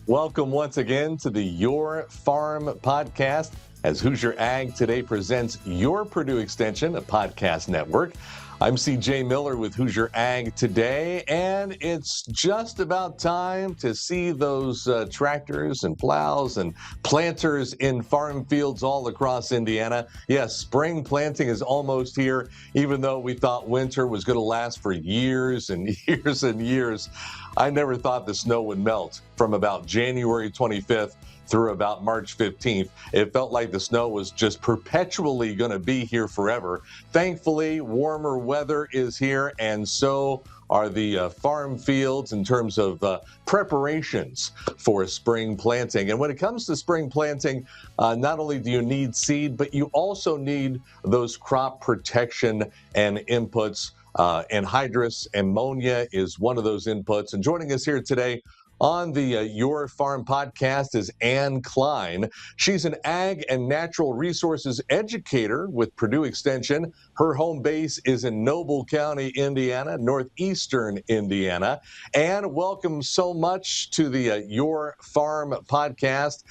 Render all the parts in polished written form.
Welcome once again to the Your Farm podcast as Hoosier Ag Today presents Your Purdue Extension, a podcast network. I'm CJ Miller with Hoosier Ag Today, and it's just about time to see those tractors and plows and planters in farm fields all across Indiana. Yes, spring planting is almost here, even though we thought winter was going to last for years and years and years. I never thought the snow would melt from about January 25th through about March 15th. It felt like the snow was just perpetually going to be here forever. Thankfully, warmer weather is here, and so are the farm fields in terms of preparations for spring planting. And when it comes to spring planting, not only do you need seed, but you also need those crop protection and inputs. Anhydrous ammonia is one of those inputs. And joining us here today on the Your Farm podcast is Ann Kline. She's an ag and natural resources educator with Purdue Extension. Her home base is in Noble County, Indiana, northeastern Indiana. Ann, welcome so much to the Your Farm podcast.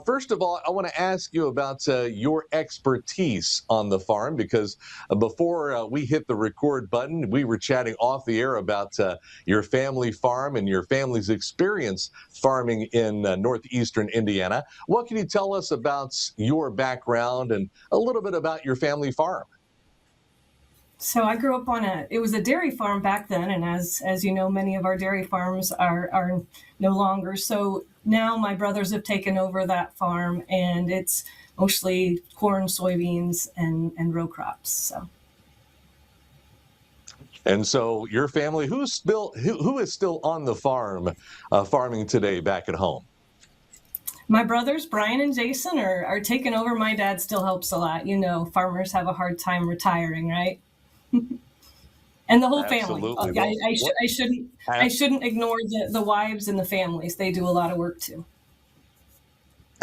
First of all, I want to ask you about your expertise on the farm, because before we hit the record button, we were chatting off the air about your family farm and your family's experience farming in northeastern Indiana. What can you tell us about your background and a little bit about your family farm? So I grew up on it was a dairy farm back then, and as you know, many of our dairy farms are no longer. So now my brothers have taken over that farm, and it's mostly corn, soybeans, and row crops. And so your family, who is still on the farm farming today back at home? My brothers, Brian and Jason, are taking over. My dad still helps a lot. You know, farmers have a hard time retiring, right? And the whole Absolutely. family. I shouldn't ignore the wives and the families. They do a lot of work too.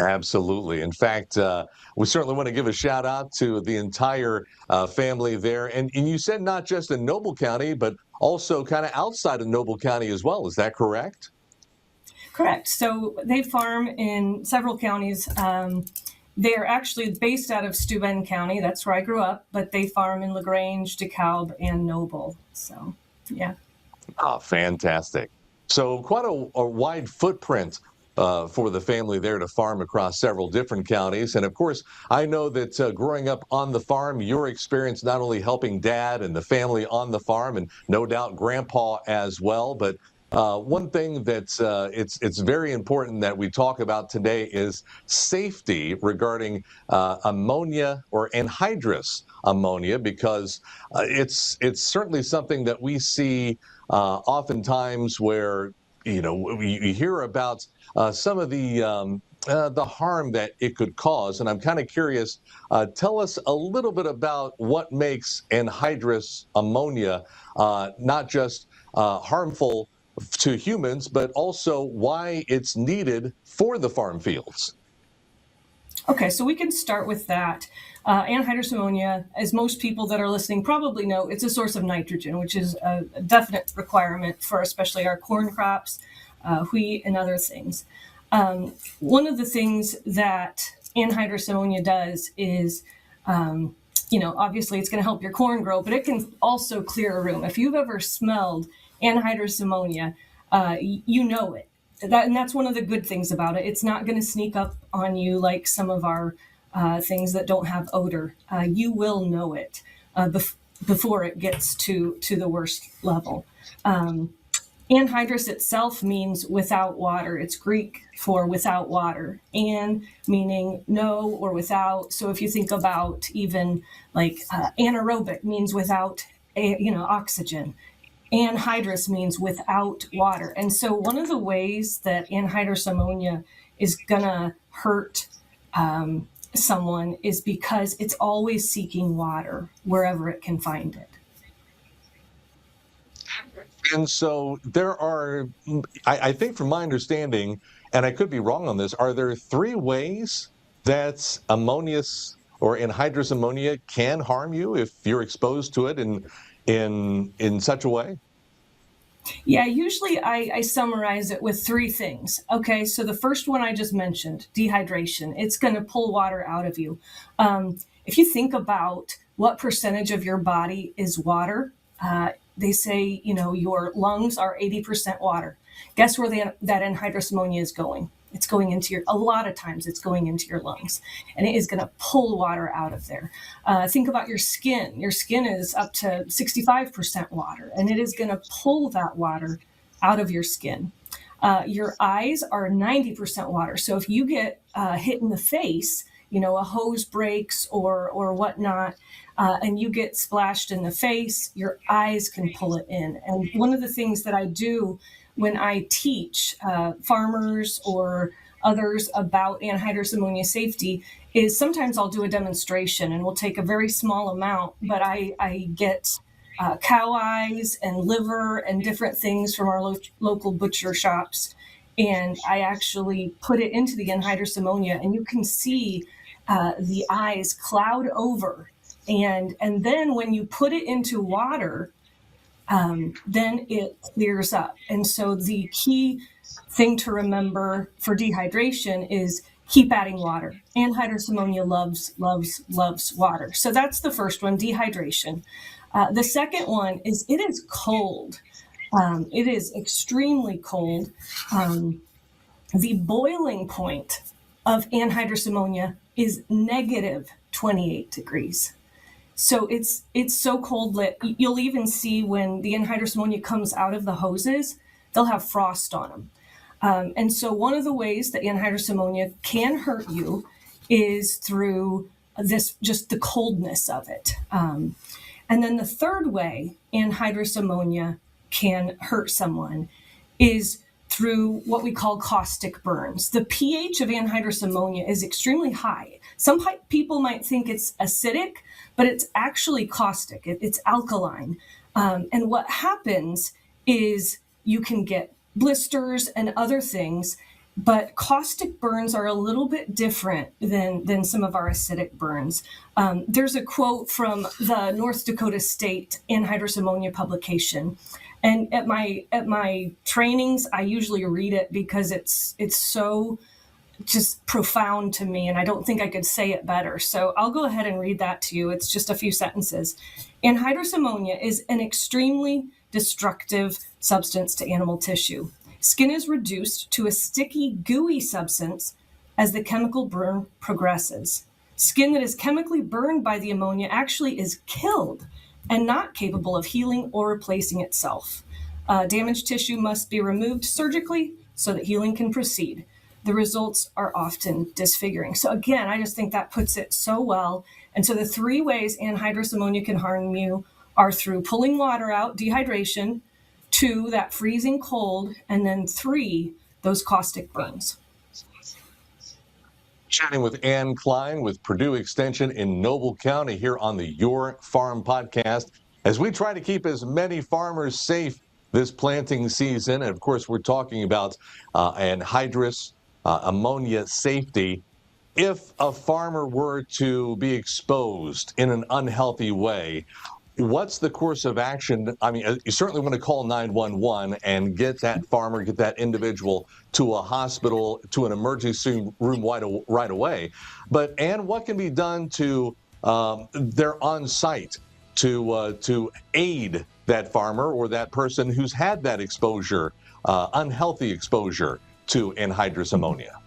Absolutely. In fact, we certainly want to give a shout out to the entire family there. And you said not just in Noble County, but also kind of outside of Noble County as well. Is that correct? Correct. So they farm in several counties. They are actually based out of Steuben County. That's where I grew up, but they farm in LaGrange, DeKalb, and Noble. So, yeah. Oh, fantastic. So quite a wide footprint for the family there to farm across several different counties. And of course, I know that growing up on the farm, your experience not only helping dad and the family on the farm, and no doubt grandpa as well, but one thing that's it's very important that we talk about today is safety regarding ammonia or anhydrous ammonia, because it's certainly something that we see oftentimes where you hear about some of the harm that it could cause. And I'm kind of curious, tell us a little bit about what makes anhydrous ammonia not just harmful to humans, but also why it's needed for the farm fields. Okay, so we can start with that. Anhydrous ammonia, as most people that are listening probably know, it's a source of nitrogen, which is a definite requirement for especially our corn crops, wheat, and other things. One of the things that anhydrous ammonia does is, obviously it's going to help your corn grow, but it can also clear a room. If you've ever smelled anhydrous ammonia, you know it. And that's one of the good things about it. It's not going to sneak up on you like some of our things that don't have odor. You will know it before it gets to the worst level. Anhydrous itself means without water. It's Greek for without water. An meaning no or without. So if you think about even like anaerobic means without oxygen. Anhydrous means without water. And so one of the ways that anhydrous ammonia is going to hurt someone is because it's always seeking water wherever it can find it. And so there are, I think from my understanding, and I could be wrong on this, are there 3 ways that ammonious or anhydrous ammonia can harm you if you're exposed to it in such a way? Yeah, usually I summarize it with three things. Okay, so the first one I just mentioned, dehydration. It's going to pull water out of you. If you think about what percentage of your body is water, they say, your lungs are 80% water. Guess where that anhydrous ammonia is going? It's going into a lot of times it's going into your lungs, and it is going to pull water out of there. Think about your skin. Your skin is up to 65% water, and it is going to pull that water out of your skin. Your eyes are 90% water. So if you get hit in the face, a hose breaks or whatnot, and you get splashed in the face, your eyes can pull it in. And one of the things that I do when I teach farmers or others about anhydrous ammonia safety is sometimes I'll do a demonstration and we'll take a very small amount, but I get cow eyes and liver and different things from our local butcher shops. And I actually put it into the anhydrous ammonia, and you can see the eyes cloud over. And then when you put it into water, then it clears up. And so the key thing to remember for dehydration is keep adding water. Anhydrous ammonia loves water. So that's the first one, dehydration. The second one is it is cold. It is extremely cold. The boiling point of anhydrous ammonia is negative 28 degrees. So it's so cold that you'll even see when the anhydrous ammonia comes out of the hoses, they'll have frost on them. And so one of the ways that anhydrous ammonia can hurt you is through just the coldness of it. And then the third way anhydrous ammonia can hurt someone is through what we call caustic burns. The pH of anhydrous ammonia is extremely high. Some people might think it's acidic, but it's actually caustic. It's alkaline. And what happens is you can get blisters and other things, but caustic burns are a little bit different than some of our acidic burns. There's a quote from the North Dakota State Anhydrous Ammonia publication. And at my trainings, I usually read it because it's so just profound to me, and I don't think I could say it better. So I'll go ahead and read that to you. It's just a few sentences. Anhydrous ammonia is an extremely destructive substance to animal tissue. Skin is reduced to a sticky, gooey substance as the chemical burn progresses. Skin that is chemically burned by the ammonia actually is killed and not capable of healing or replacing itself. Damaged tissue must be removed surgically so that healing can proceed. The results are often disfiguring. So again, I just think that puts it so well. And so the three ways anhydrous ammonia can harm you are through pulling water out, dehydration, 2, that freezing cold, and then 3, those caustic burns. Chatting with Ann Kline with Purdue Extension in Noble County here on the Your Farm podcast, as we try to keep as many farmers safe this planting season. And of course, we're talking about anhydrous ammonia safety. If a farmer were to be exposed in an unhealthy way, what's the course of action? I mean, you certainly want to call 911 and get that farmer, get that individual to a hospital, to an emergency room right away. But Ann, what can be done to they're on site to aid that farmer or that person who's had that exposure, unhealthy exposure to anhydrous ammonia?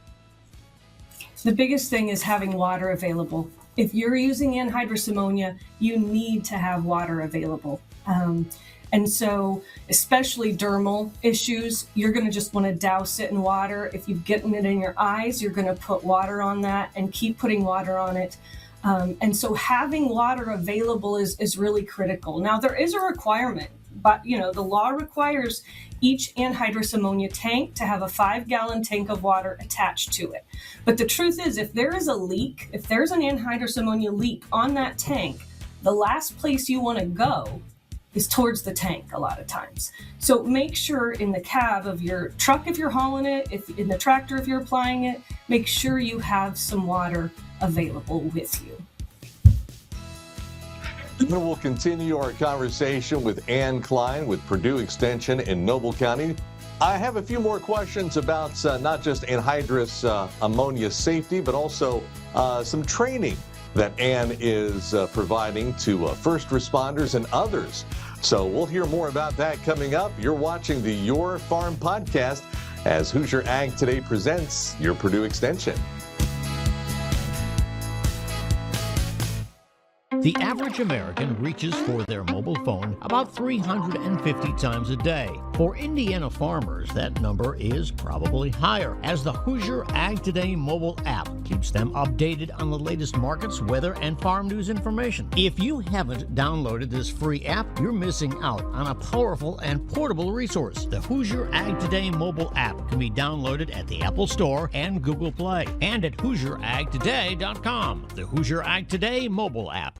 The biggest thing is having water available. If you're using anhydrous ammonia, you need to have water available. And so, especially dermal issues, you're going to just want to douse it in water. If you've gotten it in your eyes, you're going to put water on that and keep putting water on it. And so having water available is really critical. Now, there is a requirement, but the law requires each anhydrous ammonia tank to have a 5-gallon tank of water attached to it. But the truth is, if there is a leak, if there's an anhydrous ammonia leak on that tank, the last place you want to go is towards the tank a lot of times. So make sure in the cab of your truck, if you're hauling it, if in the tractor, if you're applying it, make sure you have some water available with you. And we'll continue our conversation with Ann Kline with Purdue Extension in Noble County. I have a few more questions about not just anhydrous ammonia safety, but also some training that Ann is providing to first responders and others. So we'll hear more about that coming up. You're watching the Your Farm podcast as Hoosier Ag Today presents your Purdue Extension. The average American reaches for their mobile phone about 350 times a day. For Indiana farmers, that number is probably higher, as the Hoosier Ag Today mobile app keeps them updated on the latest markets, weather, and farm news information. If you haven't downloaded this free app, you're missing out on a powerful and portable resource. The Hoosier Ag Today mobile app can be downloaded at the Apple Store and Google Play, and at HoosierAgToday.com. The Hoosier Ag Today mobile app.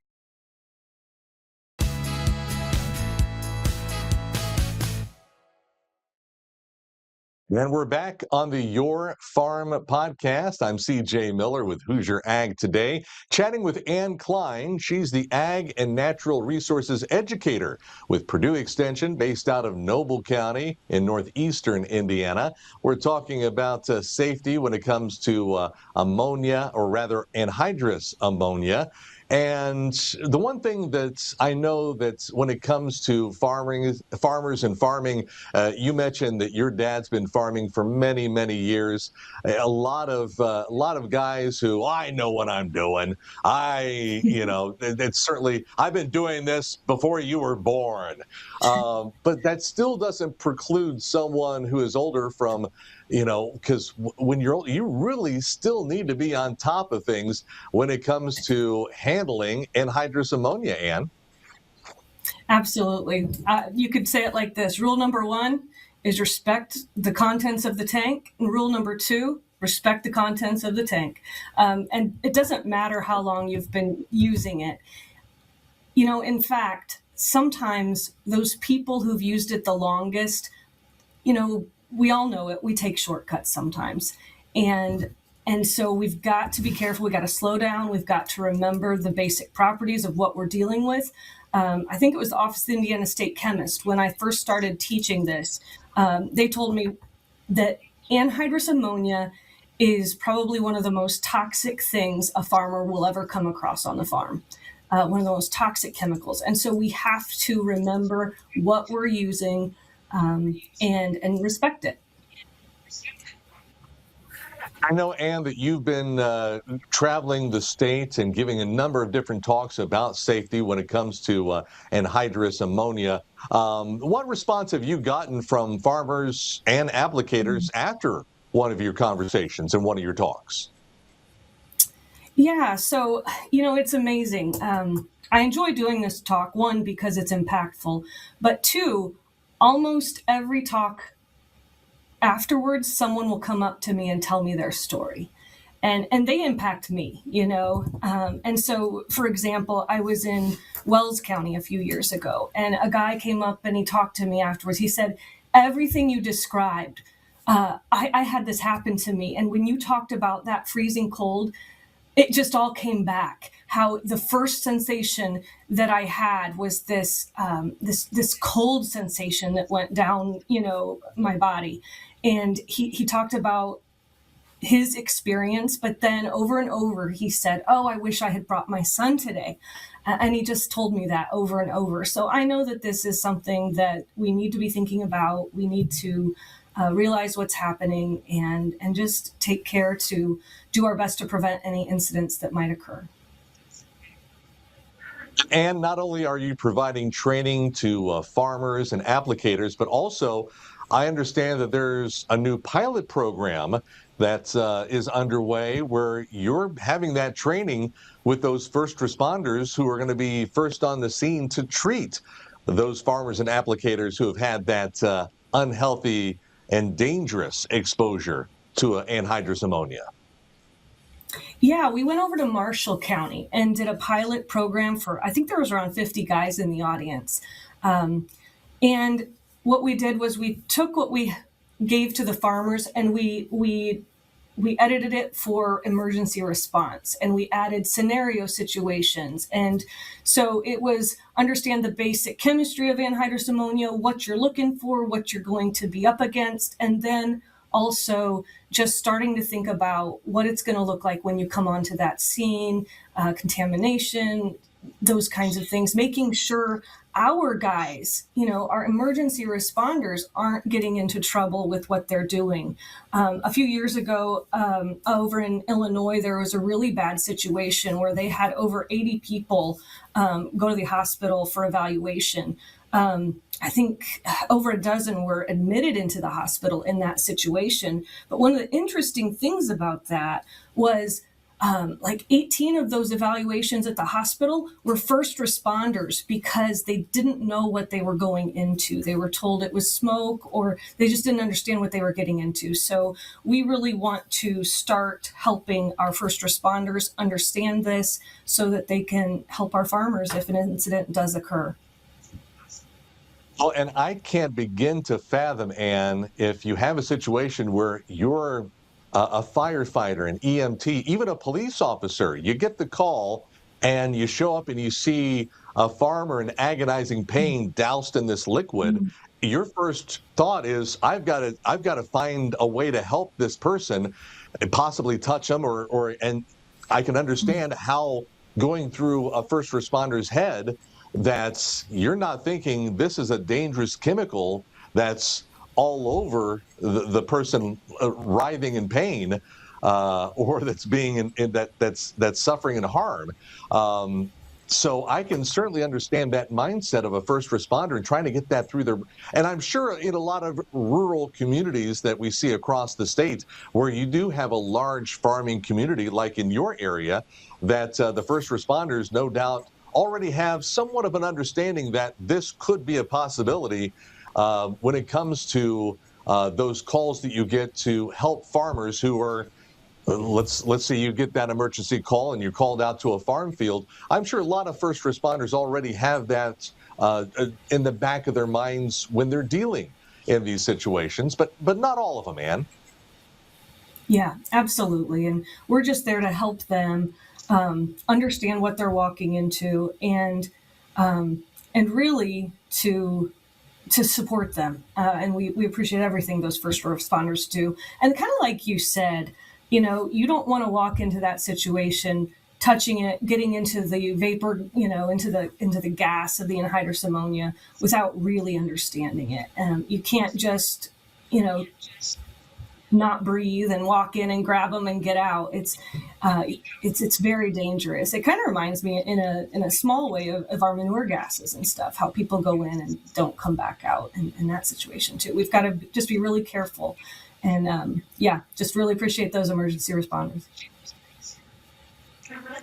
And we're back on the Your Farm podcast. I'm CJ Miller with Hoosier Ag Today, chatting with Ann Kline. She's the Ag and Natural Resources Educator with Purdue Extension, based out of Noble County in northeastern Indiana. We're talking about safety when it comes to ammonia, or rather anhydrous ammonia. And the one thing that I know that when it comes to farmers and farming, you mentioned that your dad's been farming for many, many years. A lot of guys who, I know what I'm doing. It's certainly, I've been doing this before you were born. But that still doesn't preclude someone who is older from, because when you're old, you really still need to be on top of things when it comes to handling anhydrous ammonia, Ann. Absolutely. You could say it like this. Rule number one is respect the contents of the tank. And rule number two, respect the contents of the tank. And it doesn't matter how long you've been using it. In fact, sometimes those people who've used it the longest, we all know it. We take shortcuts sometimes. And so we've got to be careful. We've got to slow down. We've got to remember the basic properties of what we're dealing with. I think it was the Office of the Indiana State Chemist. When I first started teaching this, they told me that anhydrous ammonia is probably one of the most toxic things a farmer will ever come across on the farm. One of the most toxic chemicals. And so we have to remember what we're using and respect it. I know, Ann, that you've been traveling the state and giving a number of different talks about safety when it comes to anhydrous ammonia. What response have you gotten from farmers and applicators after one of your conversations and one of your talks? Yeah, so, it's amazing. I enjoy doing this talk, one, because it's impactful, but two, almost every talk afterwards, someone will come up to me and tell me their story. And they impact me, And so, for example, I was in Wells County a few years ago, and a guy came up and he talked to me afterwards. He said, everything you described, I had this happen to me. And when you talked about that freezing cold, it just all came back. How the first sensation that I had was this cold sensation that went down, my body. And he talked about his experience, but then over and over he said, "Oh, I wish I had brought my son today," and he just told me that over and over. So I know that this is something that we need to be thinking about. We need to realize what's happening and just take care to do our best to prevent any incidents that might occur. And not only are you providing training to farmers and applicators, but also I understand that there's a new pilot program that is underway where you're having that training with those first responders who are going to be first on the scene to treat those farmers and applicators who have had that unhealthy and dangerous exposure to anhydrous ammonia. Yeah, we went over to Marshall County and did a pilot program for, I think there was around 50 guys in the audience. And what we did was we took what we gave to the farmers and we we edited it for emergency response, and we added scenario situations. And so it was understand the basic chemistry of anhydrous ammonia, what you're looking for, what you're going to be up against, and then also just starting to think about what it's going to look like when you come onto that scene, contamination, those kinds of things, making sure our guys, our emergency responders aren't getting into trouble with what they're doing. A few years ago, over in Illinois, there was a really bad situation where they had over 80 people go to the hospital for evaluation. I think over a dozen were admitted into the hospital in that situation. But one of the interesting things about that was like 18 of those evaluations at the hospital were first responders because they didn't know what they were going into. They were told it was smoke, or they just didn't understand what they were getting into. So we really want to start helping our first responders understand this so that they can help our farmers if an incident does occur. Oh, and I can't begin to fathom, Ann, if you have a situation where you're a firefighter, an EMT, even a police officer, you get the call and you show up and you see a farmer in agonizing pain doused in this liquid. Mm-hmm. Your first thought is, I've got to find a way to help this person and possibly touch them, and I can understand how going through a first responder's head that you're not thinking this is a dangerous chemical that's all over the person writhing in pain, or that's being that's suffering and harm. So I can certainly understand that mindset of a first responder and trying to get that through their. And I'm sure in a lot of rural communities that we see across the state, where you do have a large farming community, like in your area, that the first responders, no doubt, already have somewhat of an understanding that this could be a possibility. When it comes to those calls that you get to help farmers who are, let's say you get that emergency call and you're called out to a farm field, I'm sure a lot of first responders already have that in the back of their minds when they're dealing in these situations, but not all of them, Ann. Yeah, absolutely. And we're just there to help them understand what they're walking into, and really to support them. And we appreciate everything those first responders do. And kind of like you said, you don't want to walk into that situation, touching it, getting into the vapor, into the gas of the anhydrous ammonia without really understanding it. You can't just, not breathe and walk in and grab them and get out. It's very dangerous. It kind of reminds me in a small way of our manure gases and stuff, how people go in and don't come back out in that situation too. We've got to just be really careful, and just really appreciate those emergency responders.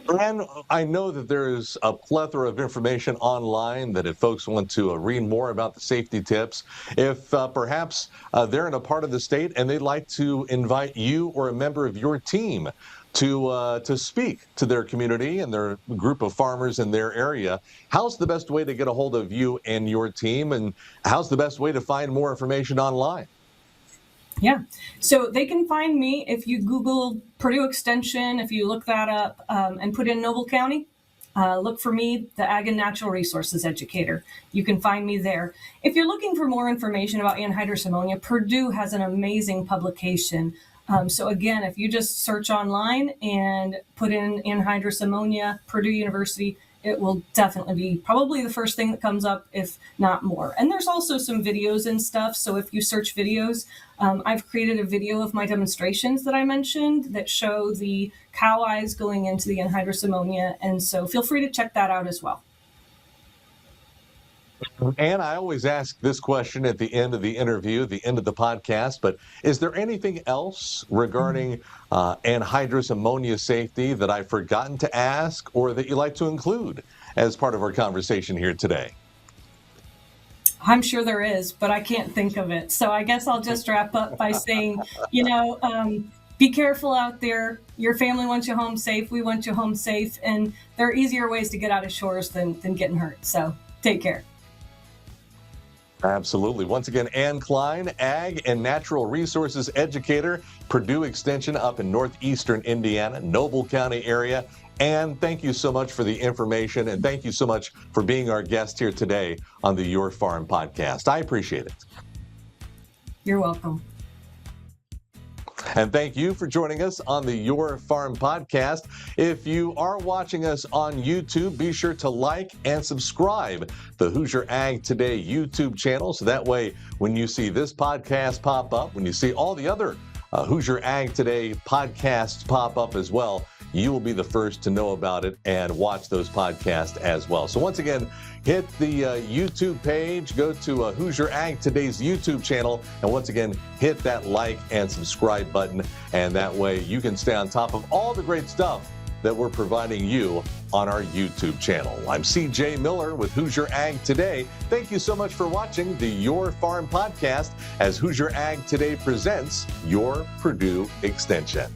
And I know that there is a plethora of information online that if folks want to read more about the safety tips, if perhaps they're in a part of the state and they'd like to invite you or a member of your team to speak to their community and their group of farmers in their area, how's the best way to get a hold of you and your team, and how's the best way to find more information online? Yeah, so they can find me if you Google Purdue Extension, if you look that up and put in Noble County, look for me, the Ag and Natural Resources Educator. You can find me there. If you're looking for more information about anhydrous ammonia, Purdue has an amazing publication. So again, if you just search online and put in anhydrous ammonia, Purdue University, it will definitely be probably the first thing that comes up, if not more. And there's also some videos and stuff. So if you search videos, I've created a video of my demonstrations that I mentioned that show the cow eyes going into the anhydrous ammonia. And so feel free to check that out as well. And I always ask this question at the end of the interview, the end of the podcast, but is there anything else regarding anhydrous ammonia safety that I've forgotten to ask or that you'd like to include as part of our conversation here today? I'm sure there is, but I can't think of it. So I guess I'll just wrap up by saying, be careful out there. Your family wants you home safe. We want you home safe. And there are easier ways to get out of shores than getting hurt. So take care. Absolutely. Once again, Ann Kline, Ag and Natural Resources Educator, Purdue Extension up in northeastern Indiana, Noble County area. Ann, thank you so much for the information, and thank you so much for being our guest here today on the Your Farm podcast. I appreciate it. You're welcome. And thank you for joining us on the Your Farm podcast. If you are watching us on YouTube, be sure to like and subscribe the Hoosier Ag Today YouTube channel. So that way, when you see this podcast pop up, when you see all the other Hoosier Ag Today podcasts pop up as well, you will be the first to know about it and watch those podcasts as well. So once again, hit the YouTube page, go to Hoosier Ag Today's YouTube channel, and once again, hit that like and subscribe button, and that way you can stay on top of all the great stuff that we're providing you on our YouTube channel. I'm CJ Miller with Hoosier Ag Today. Thank you so much for watching the Your Farm podcast as Hoosier Ag Today presents Your Purdue Extension.